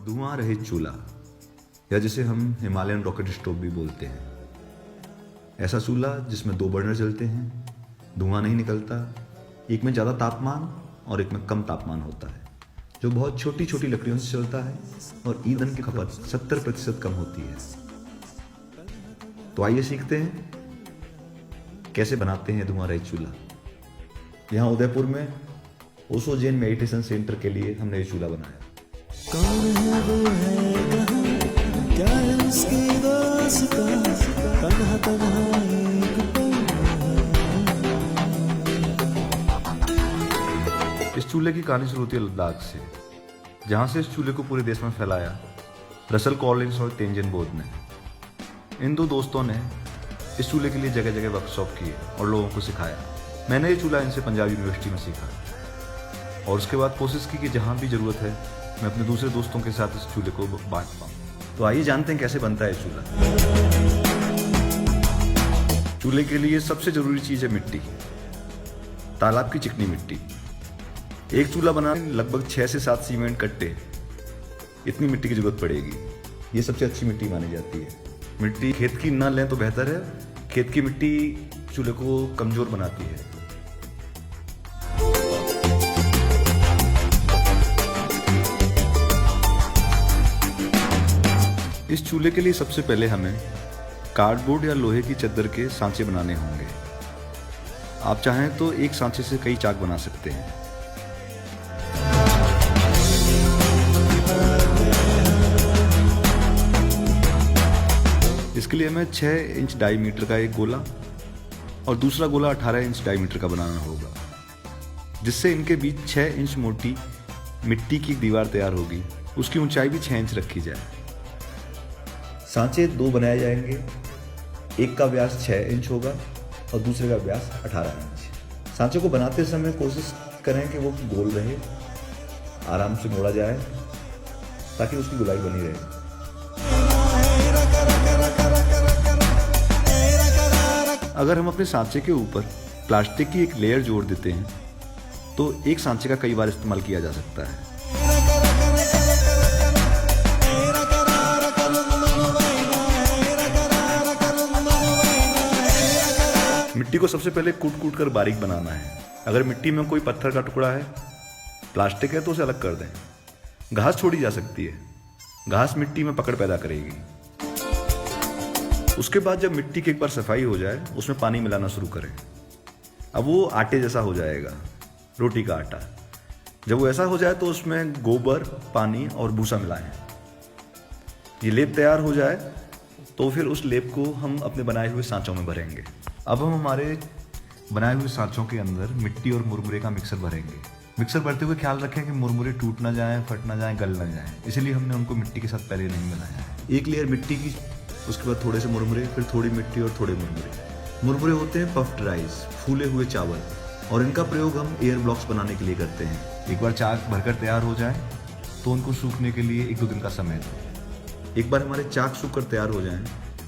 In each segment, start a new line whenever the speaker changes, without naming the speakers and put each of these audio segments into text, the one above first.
धुआं रहित चूल्हा, या जिसे हम हिमालयन रॉकेट स्टोव भी बोलते हैं। ऐसा चूल्हा जिसमें 2 बर्नर जलते हैं, धुआं नहीं निकलता, एक में ज़्यादा तापमान और एक में कम तापमान होता है, जो बहुत छोटी छोटी लकड़ियों से चलता है और ईंधन की खपत 70% कम होती है। तो आइए सीखते हैं कैसे बनाते हैं धुआं रहित चूल्हा। यहाँ उदयपुर में ओशो जैन मेडिटेशन सेंटर के लिए हमने ये चूल्हा बनाया।
कौन है वो है कहाँ, क्या है उसकी दास्तां, तन्हा तन्हा एक पल है।
इस चूल्हे की कहानी शुरू होती है लद्दाख से, जहाँ से इस चूल्हे को पूरे देश में फैलाया रसल कॉलिंस और तेंजिन बोध ने। इन 2 दोस्तों ने इस चूल्हे के लिए जगह जगह वर्कशॉप किए और लोगों को सिखाया। मैंने ये चूल्हा इनसे पंजाब यूनिवर्सिटी में सीखा और उसके बाद कोशिश की कि जहाँ भी ज़रूरत है मैं अपने दूसरे दोस्तों के साथ इस चूल्हे को बांट पाऊँ। तो आइए जानते हैं कैसे बनता है चूल्हा। चूल्हे के लिए सबसे ज़रूरी चीज़ है मिट्टी, तालाब की चिकनी मिट्टी। एक चूल्हा बनाने लगभग 6 से 7 सीमेंट कट्टे इतनी मिट्टी की जरूरत पड़ेगी। ये सबसे अच्छी मिट्टी मानी जाती है। मिट्टी खेत की ना लें तो बेहतर है, खेत की मिट्टी चूल्हे को कमज़ोर बनाती है। इस चूल्हे के लिए सबसे पहले हमें कार्डबोर्ड या लोहे की चद्दर के सांचे बनाने होंगे। आप चाहें तो एक सांचे से कई चाक बना सकते हैं। इसके लिए हमें 6 इंच डायमीटर का एक गोला और दूसरा गोला 18 इंच डायमीटर का बनाना होगा, जिससे इनके बीच 6 इंच मोटी मिट्टी की दीवार तैयार होगी। उसकी ऊंचाई भी 6 इंच रखी जाए। सांचे 2 बनाए जाएंगे, एक का व्यास 6 इंच होगा और दूसरे का व्यास 18 इंच। सांचे को बनाते समय कोशिश करें कि वो गोल रहे, आराम से मोड़ा जाए ताकि उसकी गोलाई बनी रहे। अगर हम अपने सांचे के ऊपर प्लास्टिक की एक लेयर जोड़ देते हैं तो एक सांचे का कई बार इस्तेमाल किया जा सकता है। मिट्टी को सबसे पहले कूट कर बारीक बनाना है। अगर मिट्टी में कोई पत्थर का टुकड़ा है, प्लास्टिक है तो उसे अलग कर दें। घास छोड़ी जा सकती है, घास मिट्टी में पकड़ पैदा करेगी। उसके बाद जब मिट्टी की एक बार सफाई हो जाए, उसमें पानी मिलाना शुरू करें। अब वो आटे जैसा हो जाएगा, रोटी का आटा। जब वो ऐसा हो जाए तो उसमें गोबर, पानी और भूसा मिलाएं। ये लेप तैयार हो जाए तो फिर उस लेप को हम अपने बनाए हुए सांचों में भरेंगे। अब हम हमारे बनाए हुए सांचों के अंदर मिट्टी और मुरमुरे का मिक्सर भरेंगे। मिक्सर भरते हुए ख्याल रखें कि मुरमुरे टूट ना जाएं, फट ना जाएं, गल ना जाएं। इसलिए हमने उनको मिट्टी के साथ पहले नहीं मिलाया है। एक लेयर मिट्टी की, उसके बाद थोड़े से मुरमुरे, फिर थोड़ी मिट्टी और थोड़े मुरमुरे। मुरमुरे होते हैं पफ्ड राइस, फूले हुए चावल, और इनका प्रयोग हम एयर ब्लॉक्स बनाने के लिए करते हैं। एक बार चाक भरकर तैयार हो जाए तो उनको सूखने के लिए 1-2 दिन का समय दें। एक बार हमारे चाक सूख कर तैयार हो जाएं,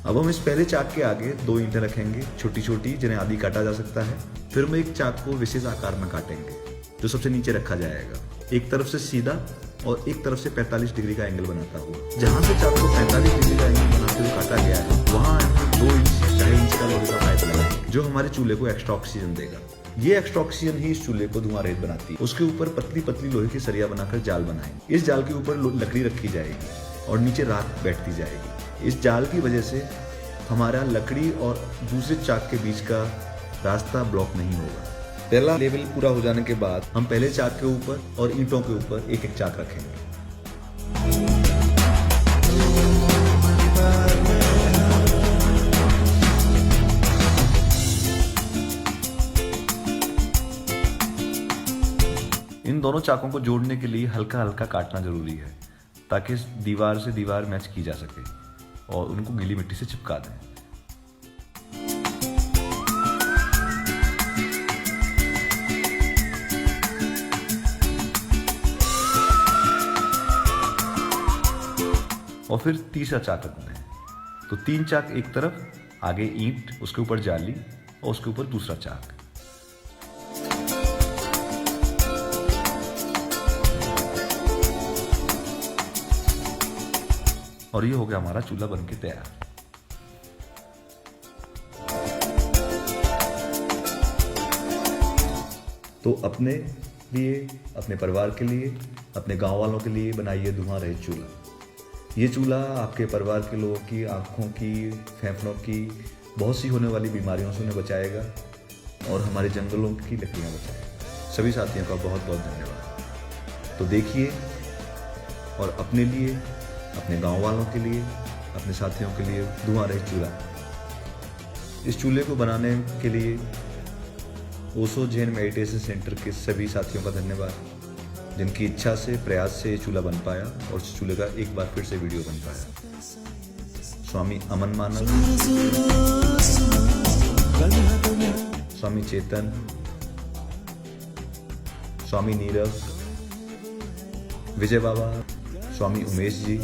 अब हम इस पहले चाक के आगे 2 ईंटें रखेंगे, छोटी छोटी, जिन्हें आदि काटा जा सकता है। फिर हम एक चाक को विशेष आकार में काटेंगे, जो सबसे नीचे रखा जाएगा, एक तरफ से सीधा और एक तरफ से 45 डिग्री का एंगल बनाता हुआ। जहाँ से चाक को 45 डिग्री का एंगल बनाते हुए काटा गया है, वहाँ 2 इंच 2.5 इंच का लोहे का पाइप लगाएंगे, जो हमारे चूल्हे को एक्स्ट्रा ऑक्सीजन देगा। ये एक्स्ट्रा ऑक्सीजन ही इस चूल्हे को धुआं रहित बनाती है। उसके ऊपर पतली पतली लोहे की सरिया बनाकर जाल बनाएंगे। इस जाल के ऊपर लकड़ी रखी जाएगी और नीचे राख बैठती जाएगी। इस जाल की वजह से हमारा लकड़ी और दूसरे चाक के बीच का रास्ता ब्लॉक नहीं होगा। पहला लेवल पूरा हो जाने के बाद हम पहले चाक के ऊपर और ईंटों के ऊपर एक एक चाक रखेंगे। इन दोनों चाकों को जोड़ने के लिए हल्का हल्का काटना जरूरी है, ताकि दीवार से दीवार मैच की जा सके और उनको गीली मिट्टी से चिपका दें। और फिर तीसरा चाक रखना है, तो 3 चाक एक तरफ, आगे ईंट, उसके ऊपर जाली और उसके ऊपर दूसरा चाक। और ये हो गया हमारा चूल्हा बन के तैयार। तो अपने लिए, अपने परिवार के लिए, अपने गांव वालों के लिए बनाइए धुआं रहित चूल्हा। ये चूल्हा आपके परिवार के लोगों की आँखों की, फेफड़ों की बहुत सी होने वाली बीमारियों से उन्हें बचाएगा और हमारे जंगलों की लकड़ियाँ बचाएगा। सभी साथियों का बहुत बहुत धन्यवाद। तो देखिए और अपने लिए, अपने गांव वालों के लिए, अपने साथियों के लिए धुआं रहित चूल्हा। इस चूल्हे को बनाने के लिए ओशो जैन मेडिटेशन सेंटर के सभी साथियों का धन्यवाद, जिनकी इच्छा से, प्रयास से ये चूल्हा बन पाया और इस चूल्हे का एक बार फिर से वीडियो बन पाया। स्वामी अमन मानव, स्वामी चेतन, स्वामी नीरव, विजय बाबा, स्वामी उमेश जी,